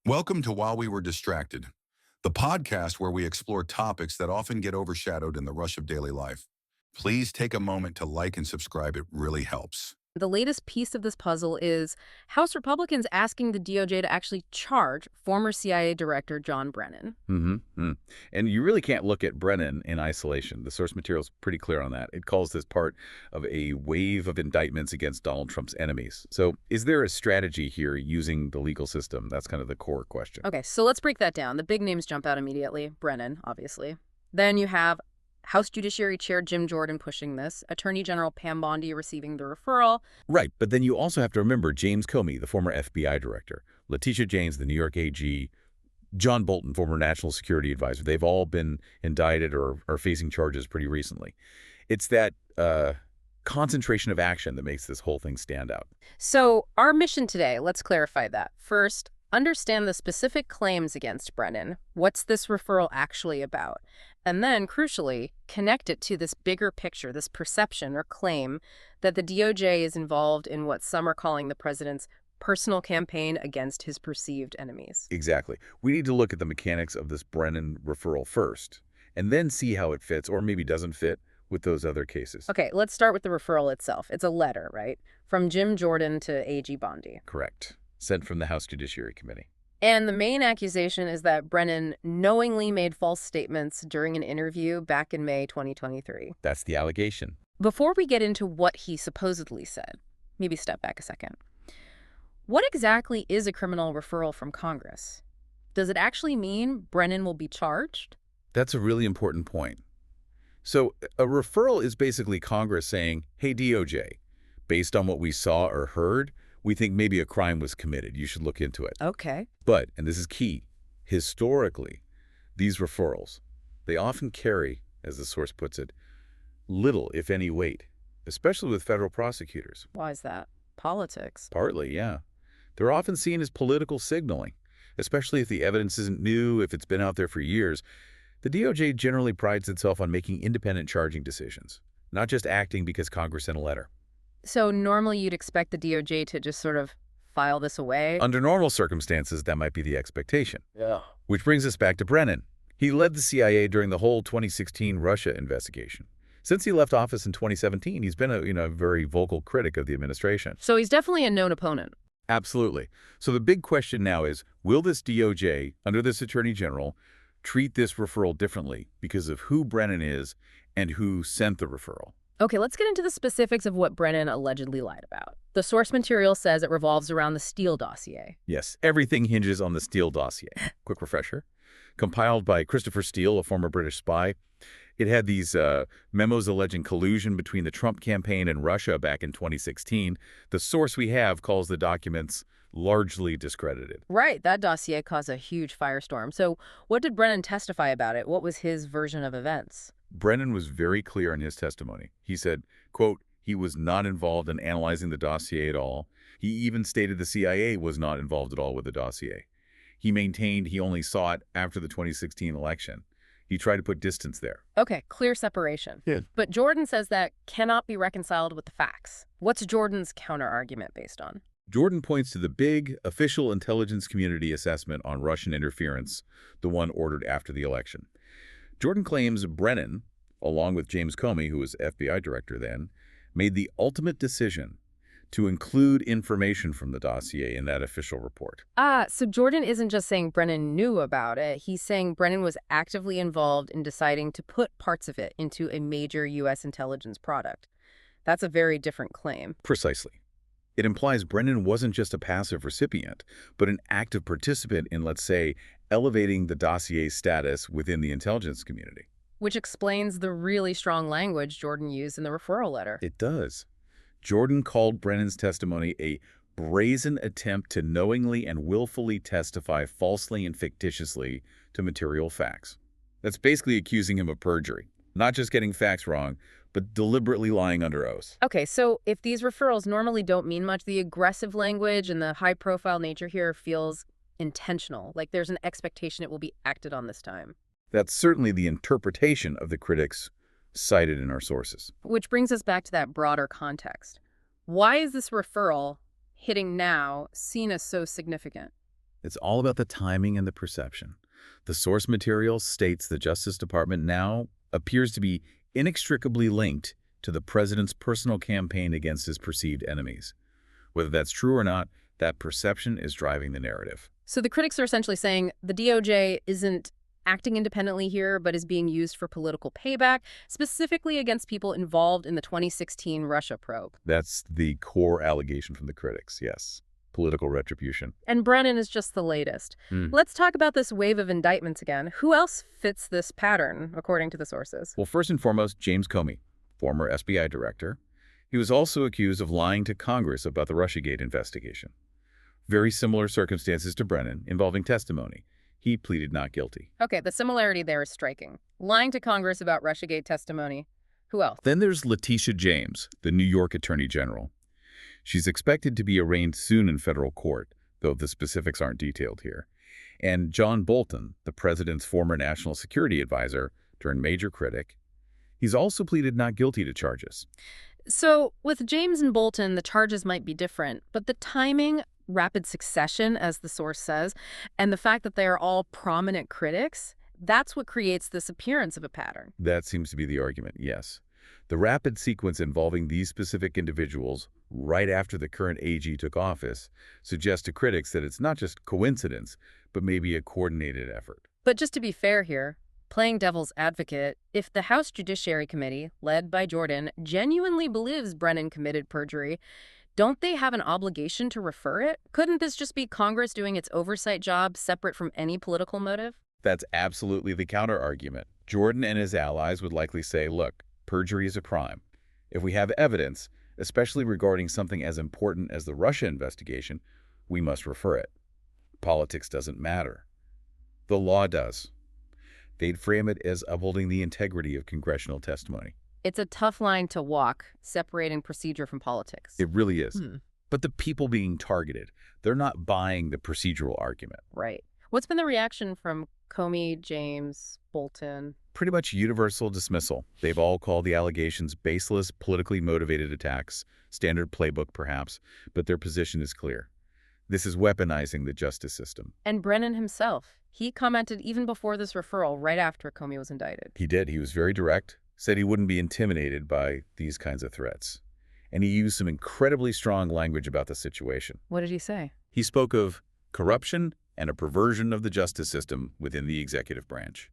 Welcome to While We Were Distracted, the podcast where we explore topics that often get overshadowed in the rush of daily life. Please take a moment to like and subscribe, it really helps. The latest piece of this puzzle is House Republicans asking the DOJ to actually charge former CIA Director John Brennan. And you really can't look at Brennan in isolation. The source material is pretty clear on that. It calls this part of a wave of indictments against Donald Trump's enemies. So is there a strategy here using the legal system? That's kind of the core question. Okay, so let's break that down. The big names jump out immediately. Brennan, obviously. Then you have House Judiciary Chair Jim Jordan pushing this, Attorney General Pam Bondi receiving the referral. Right, but then you also have to remember James Comey, the former FBI director, Letitia James, the New York AG, John Bolton, former national security advisor. They've all been indicted or are facing charges pretty recently. It's that concentration of action that makes this whole thing stand out. So our mission today, let's clarify that. First, understand the specific claims against Brennan. What's this referral actually about? And then, crucially, connect it to this bigger picture, this perception or claim that the DOJ is involved in what some are calling the president's personal campaign against his perceived enemies. Exactly. We need to look at the mechanics of this Brennan referral first, and then see how it fits, or maybe doesn't fit, with those other cases. Okay, let's start with the referral itself. It's a letter, right? From Jim Jordan to AG Bondi. Correct. Sent from the House Judiciary Committee. And the main accusation is that Brennan knowingly made false statements during an interview back in May 2023. That's the allegation. Before we get into what he supposedly said, maybe step back a second. What exactly is a criminal referral from Congress? Does it actually mean Brennan will be charged? That's a really important point. So a referral is basically Congress saying, hey, DOJ, based on what we saw or heard, we think maybe a crime was committed. You should look into it. Okay. But, and this is key, historically, these referrals, they often carry, as the source puts it, little, if any, weight, especially with federal prosecutors. Why is that? Politics. Partly, yeah. They're often seen as political signaling, especially if the evidence isn't new, if it's been out there for years. The DOJ generally prides itself on making independent charging decisions, not just acting because Congress sent a letter. So normally you'd expect the DOJ to just sort of file this away? Under normal circumstances, that might be the expectation. Yeah. Which brings us back to Brennan. He led the CIA during the whole 2016 Russia investigation. Since he left office in 2017, he's been a very vocal critic of the administration. So he's definitely a known opponent. Absolutely. So the big question now is, will this DOJ, under this Attorney General, treat this referral differently because of who Brennan is and who sent the referral? Okay, let's get into the specifics of what Brennan allegedly lied about. The source material says it revolves around the Steele dossier. Yes, everything hinges on the Steele dossier. Quick refresher. Compiled by Christopher Steele, a former British spy. It had these memos alleging collusion between the Trump campaign and Russia back in 2016. The source we have calls the documents largely discredited. Right, that dossier caused a huge firestorm. So what did Brennan testify about it? What was his version of events? Brennan was very clear in his testimony. He said, quote, he was not involved in analyzing the dossier at all. He even stated the CIA was not involved at all with the dossier. He maintained he only saw it after the 2016 election. He tried to put distance there. Okay, clear separation. Yeah. But Jordan says that cannot be reconciled with the facts. What's Jordan's counter-argument based on? Jordan points to the big official intelligence community assessment on Russian interference, the one ordered after the election. Jordan claims Brennan, along with James Comey, who was FBI director then, made the ultimate decision to include information from the dossier in that official report. So Jordan isn't just saying Brennan knew about it. He's saying Brennan was actively involved in deciding to put parts of it into a major U.S. intelligence product. That's a very different claim. Precisely. It implies Brennan wasn't just a passive recipient, but an active participant in, let's say, elevating the dossier's status within the intelligence community. Which explains the really strong language Jordan used in the referral letter. It does. Jordan called Brennan's testimony a brazen attempt to knowingly and willfully testify falsely and fictitiously to material facts. That's basically accusing him of perjury, not just getting facts wrong, but deliberately lying under oath. Okay, so if these referrals normally don't mean much, the aggressive language and the high-profile nature here feels intentional, like there's an expectation it will be acted on this time. That's certainly the interpretation of the critics cited in our sources. Which brings us back to that broader context. Why is this referral hitting now seen as so significant? It's all about the timing and the perception. The source material states the Justice Department now appears to be inextricably linked to the president's personal campaign against his perceived enemies. Whether that's true or not, that perception is driving the narrative. So the critics are essentially saying the DOJ isn't acting independently here, but is being used for political payback, specifically against people involved in the 2016 Russia probe. That's the core allegation from the critics, yes. Political retribution. And Brennan is just the latest. Let's talk about this wave of indictments again. Who else fits this pattern, according to the sources? Well, first and foremost, James Comey, former FBI director. He was also accused of lying to Congress about the Russiagate investigation. Very similar circumstances to Brennan, involving testimony. He pleaded not guilty. Okay, the similarity there is striking. Lying to Congress about Russiagate testimony. Who else? Then there's Letitia James, the New York Attorney General. She's expected to be arraigned soon in federal court, though the specifics aren't detailed here. And John Bolton, the president's former national security advisor, turned major critic. He's also pleaded not guilty to charges. So with James and Bolton, the charges might be different, but the timing, rapid succession, as the source says, and the fact that they are all prominent critics, that's what creates this appearance of a pattern. That seems to be the argument, yes. The rapid sequence involving these specific individuals right after the current AG took office suggests to critics that it's not just coincidence, but maybe a coordinated effort. But just to be fair here, playing devil's advocate, if the House Judiciary Committee, led by Jordan, genuinely believes Brennan committed perjury, don't they have an obligation to refer it? Couldn't this just be Congress doing its oversight job separate from any political motive? That's absolutely the counter-argument. Jordan and his allies would likely say, look, perjury is a crime. If we have evidence, especially regarding something as important as the Russia investigation, we must refer it. Politics doesn't matter. The law does. They'd frame it as upholding the integrity of congressional testimony. It's a tough line to walk, separating procedure from politics. It really is. But the people being targeted, they're not buying the procedural argument. Right. What's been the reaction from Comey, James, Bolton? Pretty much universal dismissal. They've all called the allegations baseless, politically motivated attacks, standard playbook perhaps, but their position is clear. This is weaponizing the justice system. And Brennan himself, he commented even before this referral, right after Comey was indicted. He did. He was very direct, said he wouldn't be intimidated by these kinds of threats. And he used some incredibly strong language about the situation. What did he say? He spoke of corruption and a perversion of the justice system within the executive branch.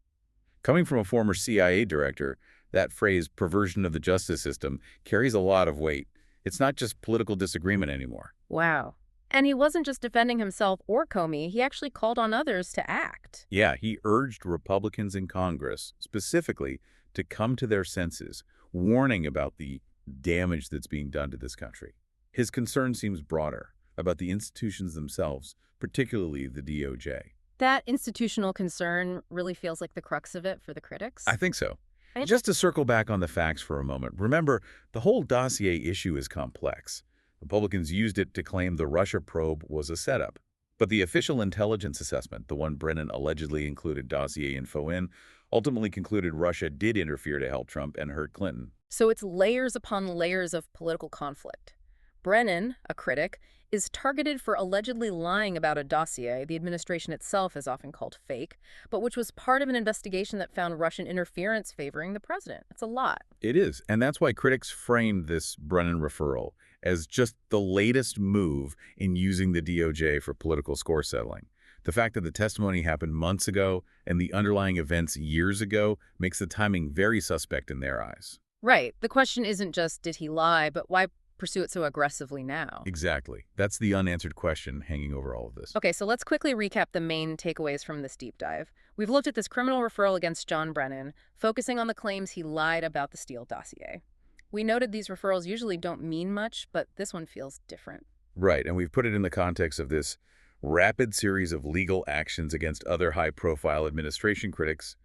Coming from a former CIA director, that phrase, perversion of the justice system, carries a lot of weight. It's not just political disagreement anymore. Wow. And he wasn't just defending himself or Comey, he actually called on others to act. Yeah, he urged Republicans in Congress, specifically, to come to their senses, warning about the damage that's being done to this country. His concern seems broader, about the institutions themselves, particularly the DOJ. That institutional concern really feels like the crux of it for the critics. I think so. Just to circle back on the facts for a moment, remember, the whole dossier issue is complex. Republicans used it to claim the Russia probe was a setup. But the official intelligence assessment, the one Brennan allegedly included dossier info in, ultimately concluded Russia did interfere to help Trump and hurt Clinton. So it's layers upon layers of political conflict. Brennan, a critic, is targeted for allegedly lying about a dossier the administration itself has often called fake, but which was part of an investigation that found Russian interference favoring the president. It's a lot. It is, and that's why critics framed this Brennan referral as just the latest move in using the DOJ for political score settling. The fact that the testimony happened months ago and the underlying events years ago makes the timing very suspect in their eyes. Right. The question isn't just, did he lie, but why pursue it so aggressively now? Exactly. That's the unanswered question hanging over all of this. Okay, so let's quickly recap the main takeaways from this deep dive. We've looked at this criminal referral against John Brennan, focusing on the claims he lied about the Steele dossier. We noted these referrals usually don't mean much, but this one feels different. Right, and we've put it in the context of this rapid series of legal actions against other high-profile administration critics.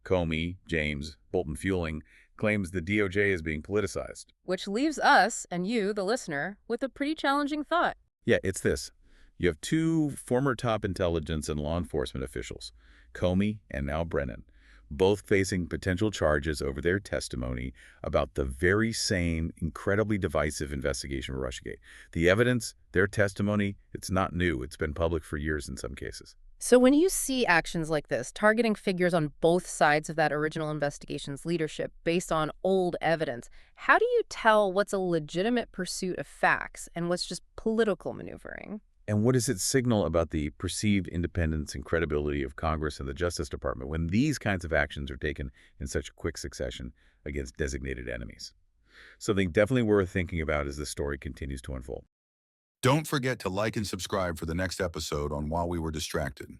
Comey, James, Bolton fueling claims the DOJ is being politicized. Which leaves us, and you, the listener, with a pretty challenging thought. Yeah, it's this. You have two former top intelligence and law enforcement officials, Comey and now Brennan, both facing potential charges over their testimony about the very same incredibly divisive investigation of Russiagate. The evidence, their testimony, it's not new. It's been public for years in some cases. So when you see actions like this, targeting figures on both sides of that original investigation's leadership based on old evidence, how do you tell what's a legitimate pursuit of facts and what's just political maneuvering? And what does it signal about the perceived independence and credibility of Congress and the Justice Department when these kinds of actions are taken in such quick succession against designated enemies? Something definitely worth thinking about as this story continues to unfold. Don't forget to like and subscribe for the next episode on While We Were Distracted.